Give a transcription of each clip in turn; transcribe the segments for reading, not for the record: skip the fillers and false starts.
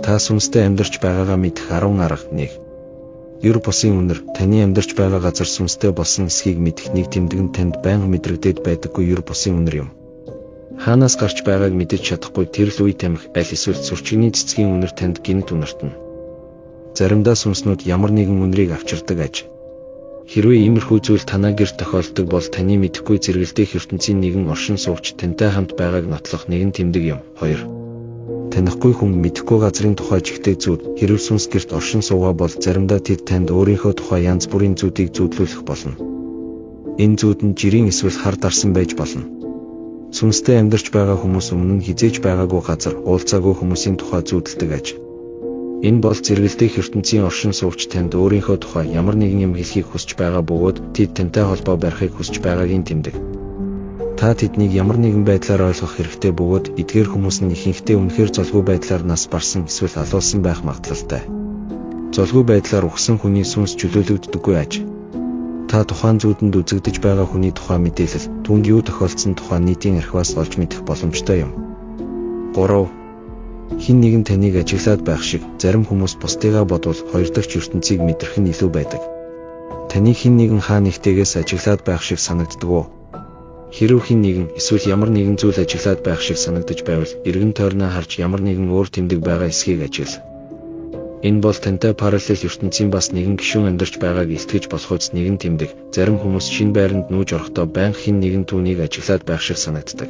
Та сүнстэй амьдарч байгаагаа мэдэх 10 арга 1. Ер бусын үнэр, таны амьдарч байгаа газар сүнстэй болсон эсхийг мэдэх нэг тэмдэг нь танд байнга мэдрэгдээд байдаггүй ер бусын үнэр юм. Хаанаас гарч байгааг мэдэж чадахгүй тэр л үе тамхи аль эсвэл зурчигний цэцгийн үнэр танд гинт үнэртэн. Заримдаа сүнснүүд ямар нэгэн үнрийг авчирдаг аж. Хэрвээ иймэрхүү зүйл танаа гэрт тохиолддог бол таны мэдэхгүй зэрэгэлдэх ертөнцийн нэгэн оршин суугч тантай хамт байгааг нотлох нэгэн тэмдэг юм. 2. Танихгүй хүн мэдэхгүй газрын тухай жигтэй зүйл хэрв сүнс гэрт оршин суугаа бол заримдаа тэд танд өөрийнхөө тухай янз бүрийн зүйлийг зүйдлүүлэх болно. Энэ зүйл нь жирийн эсвэл хар дарсан байж болно. Сүнстэй амьдарч байгаа хүмүүс өмнө нь хизээж байгаагүй газар уулзаагүй хүмүүсийн тухай зүйдэлдэг аж. Энэ бол зэрэгэлдэх ертөнцийн оршин суугч танд өөрийнхөө тухай ямар нэгэн юм хэлхийг хүсэж байгаа бөгөөд тэд тантай холбоо барихыг хүсэж байгаагийн тэмдэг. Та тэднийг ямар нэгэн байдлаар ойлгох хэрэгтэй бөгөөд эдгээр хүмүүс нь ихэнхдээ үнэхээр золгүй байдлаар нас барсан эсвэл алуулсан байх магадлалтай. Золгүй байдлаар ухсан хүний сүнс чөлөөлөгддөггүй аж. Та тухайн зүйлд үзэгдэж байгаа хүний тухай мэдээлэл, түүнд юу тохиолдсон тухай нийтийн архиваас олж мэдэх боломжтой юм. 3. Хин нэгэн таныг ажиглаад байх шиг зарим хүмүүс бусдыгаа бодвол хоёр дахь ертөнцийг мэдрэх нь илүү байдаг. Таны хин нэгэн хаа нэгтэйгээс ажиглаад байх шиг санагддаг уу? Хэрв хин нэгэн эсвэл ямар нэгэн зүйл ажиглаад байх шиг санагдаж байвал эргэн тойрноо харж ямар нэгэн өөр тэмдэг байгаа эсхийг ажигла. Энэ бол тантай параллел ертөнцийн бас нэгэн гишүүн амьдарч байгааг илтгэж болохоос нэгэн тэмдэг. Зарим хүмүүс шинэ байранд нүүж орохдоо байнга хин нэгэн түүнийг ажиглаад байх шиг санагддаг.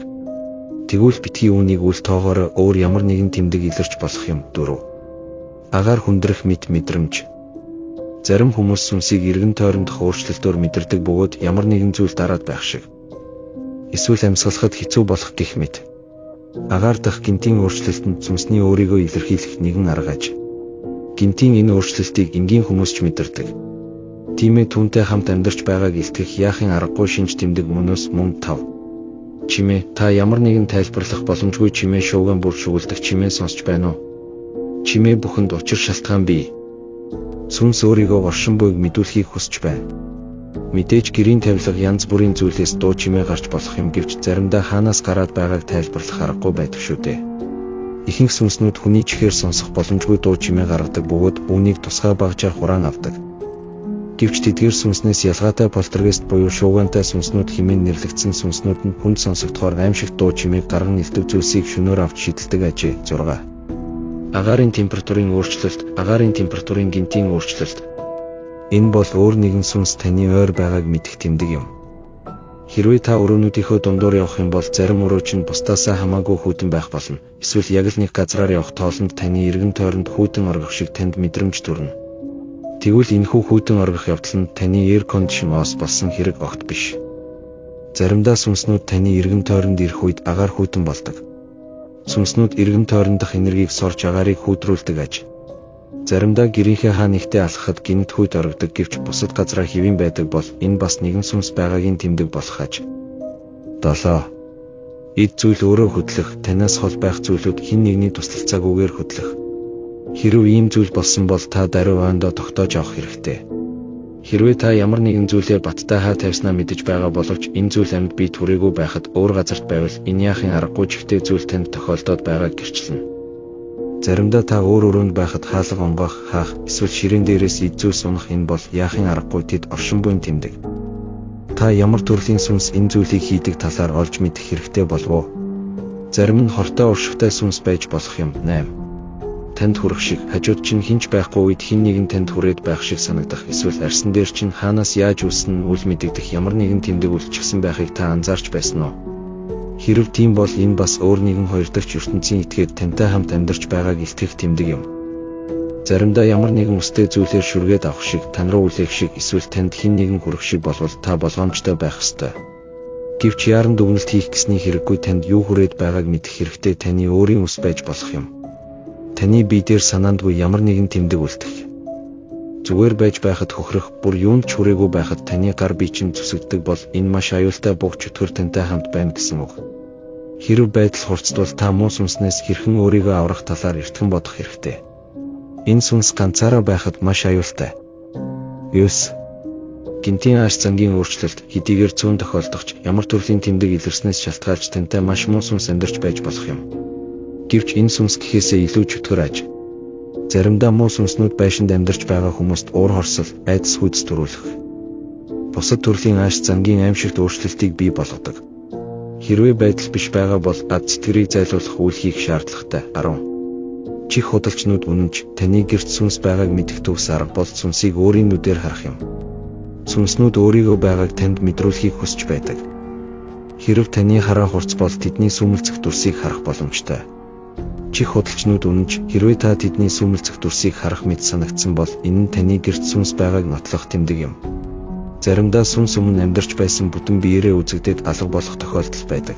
Тэгвэл битгий үүнийг үл тоогоор өөр ямар нэгэн тэмдэг илэрч болох юм. 4. Агаар хүндрэх мэд мэдрэмж. Зарим хүмүүс сүнсийг эргэн тойрондох өөрчлөлтөөр мэдэрдэг бөгөөд ямар нэгэн зүйл дараад байх шиг. Эсвэл амьсгалахад хэцүү болох гэх мэт. Агаар дах гинтийн өөрчлөлтөнд сүнсний өөрийгөө илэрхийлэх нэгэн арга аж. Гинтийн энэ өөрчлөлтийг энгийн хүмүүс ч мэдэрдэг. Тиймээ түүнтэй хамт амьдарч байгааг илтгэх яахын аргагүй шинж тэмдэг мөнөөс мөн 5. Чимээ, та ямар нэгэн тайлбарлах боломжгүй чимээ шууган бүр шүглдэг чимээ сонсч байна уу? Чимээ бүхэнд учир шалтгаан бий. Сүнс өөрийгөө оршин буйг мэдүүлэхийг хүсэж байна. Мэдээж гэрийн тавилга янз бүрийн зүйлээс дуу чимээ гарч болох юм гэвч заримдаа хаанаас гараад байгааг тайлбарлах аргагүй байдаг шүү дээ. Ихэнх сүнснүүд хүний чихээр сонсох боломжгүй дуу чимээ гаргадаг бөгөөд үүнийг тусгай багжаар хураан авдаг. Гэвч тэдгээр сүнснээс ялгаатай полтергейст буюу шуугантай сүнснүүд хэмээн нэрлэгдсэн сүнснүүд нь хүнд сонсогдохоор аимшигт дуу чимээг гарган илтгэв зүйлсийг шөнөөр авч шидэлдэг ажээ. 6. Агаарын температурын өөрчлөлт, агаарын температурын гинтийн өөрчлөлт. Энэ бол өөр нэгэн сүнс таны ойр байгааг мэдэх тэмдэг юм. Хэрвээ та өрөөнүүдийнхөө дундуур явах юм бол зарим өрөөч нь бусдаасаа хамаагүй хүйтэн байх болно. Эсвэл яг л нэг газраар явах тоолонд таны эргэн тойронд хүйтэн оргих шиг танд мэдрэмж төрнө. Тэгвэл энэхүү хүйтэн оргих явдал нь таны air condition ос болсон хэрэг огт биш. Заримдаа сүнснүүд таны эргэн тойронд ирэх үед агаар хүйтэн болдог. Сүнснүүд эргэн тойрондох энергийг сорж агаарыг хүйдрүүлдэг аж. Заримдаа гэрийнхээ хаа нэгтээ алхахад гинт хүйт орогдог гэвч бусад газраа хэвэн байдаг бол энэ бас нэгэн сүнс байгаагийн тэмдэг болох аж. 7. Эд зүйл өөрөө хөдлөх, танаас хол байх зүйлүүд хэн нэгний тусалцаагүйгээр хөдлөх. Хэрвээ ийм зүйл болсон бол та даруй ойндоо тогтоож авах хэрэгтэй. Хэрвээ та ямар нэгэн зүйлээр баттай хаа тавьснаа мэдэж байгаа боловч энэ зүйл амьд бие түрээгүй байхад өөр газарт байвал энэ яахын аргагүй чихтэй зүйл танд тохиолдоод байгааг гэрчилнэ. Заримдаа та өөр өрөөнд байхад хаалга онгоох, хаах, эсвэл ширээн дээрээс ид зүйлс унах энэ бол яахын аргагүй тэд оршин буйн тэмдэг. Та ямар төрлийн сүнс энэ зүйлийг хийдэг талаар олж мэдэх хэрэгтэй болов уу? Зарим нь хортой уршигтай сүнс байж болох юм. 8. Танд хүрэх шиг, хажууд чинь хинч байхгүй үед хэн нэгэн танд хүрээд байх шиг санагдах, эсвэл арьсан дээр чинь хаанаас яаж үүснэ нь үл мэдэгдэх ямар нэгэн тэмдэг үлчгсэн байхыг та анзаарч байсан уу? Хэрв тийм бол энэ бас өөр нэгэн хоёр дахь ертөнцийн этгээд тантай хамт амьдарч байгааг илтгэх тэмдэг юм. Заримдаа ямар нэгэн үстэй зүйлээр шүргээд авах шиг, тань руу үлээх шиг, эсвэл танд хэн нэгэн хүрэх шиг болвол та болгоомжтой байх ёстой. Гэвч яран дүгнэлт хийх гэсний хэрэггүй танд юу хүрээд байгааг мэдэх хэрэгтэй таны өөрийн үс байж болох юм. Таны бие дээр санаандгүй ямар нэгэн тэмдэг үлдэх. Зүгээр байж байхад хөхрөх, бүр юунд ч хүрээгүй байхад таны гар бие чинь зүсэгддэг бол энэ маш аюултай буг чөтгөр тантай хамт байна гэсэн үг. Хэрв байдал хурцдвал та муу сүнснээс хэрхэн өөрийгөө аврах талаар эртхэн бодох хэрэгтэй. Энэ сүнс ганцаараа байхад маш аюултай. 9. Гинтийн ааш зангийн өөрчлөлт хэдийгээр цөөн тохиолдохч ямар төрлийн тэмдэг илэрснээс шалтгаалж тантай маш муу сүнс амьдарч байж болох юм. Гэвч энэ сүнс гэхээсээ илүү чөтгөр аж. Заримдаа муу сүнснүүд байшинд амьдарч байгаа хүмүүст уур хорсол, айдас хүйтс төрүүлэх. Бусад төрлийн ааш зангийн аимшигт өөрчлөлтийг бий болгодог. Хэрвээ байдал биш байгаа бол ад сэтгэрийг зайлуулах үйл хийх шаардлагатай. 10. Чих худалчнууд үнэнч таны гэрт сүнс байгааг мэдэх төгс арга бол сүнсийг өөрийн нүдээр харах юм. Сүнснүүд өөрийгөө байгааг танд мэдрүүлэхийг хүсч байдаг. Хэрв таны хараа хурц бол тэдний сүмэлцэх дүрсийг харах боломжтой. Чих худалчнууд үнэнч хэрвээ та тэдний сүмэлцэх дүрсийг харах мэт санагдсан бол энэ нь таны гэрт сүнс байгааг нотлох тэмдэг юм. Заримдаа сүнс өмнө амьдарч байсан бүтэн биеэрээ үзэгдээд алга болох тохиолдол байдаг.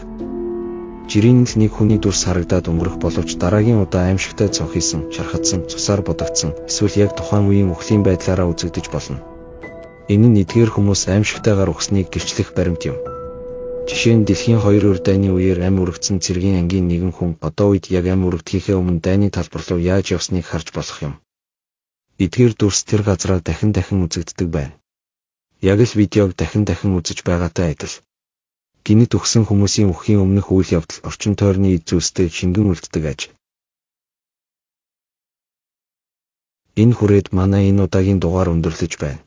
Жирийн л нэг хүний дүрс харагдаад өнгөрөх боловч дараагийн удаа аимшигтай цонхисан, шархатсан, цусаар бодогдсон, эсвэл яг тухайн үеийн үхлийн байдлаараа үзэгдэж болно. Энэ нь эдгээр хүмүүс аимшигтайгаар ухсныг гэрчлэх баримт юм. Жишээ нь дэлхийн 2 өр дайны үеэр амь үрэгдсэн цэргийн ангийн нэгэн хүн одоо үед яг амь үрэгдэхийнхээ өмнө дайны талбар руу яаж явсныг харж болох юм. Эдгээр дүрс тэр газраа дахин үзэгддэг байна. Яг л видеог дахин үзэж байгаатай адил. Гинэт өгсөн хүмүүсийн үххийн өмнөх үйл явдал орчин тойрны эд зүйлстэй шингэн үлддэг аж. Энэ хүрээд манай энэ удаагийн дугаар өндөрлөж байна.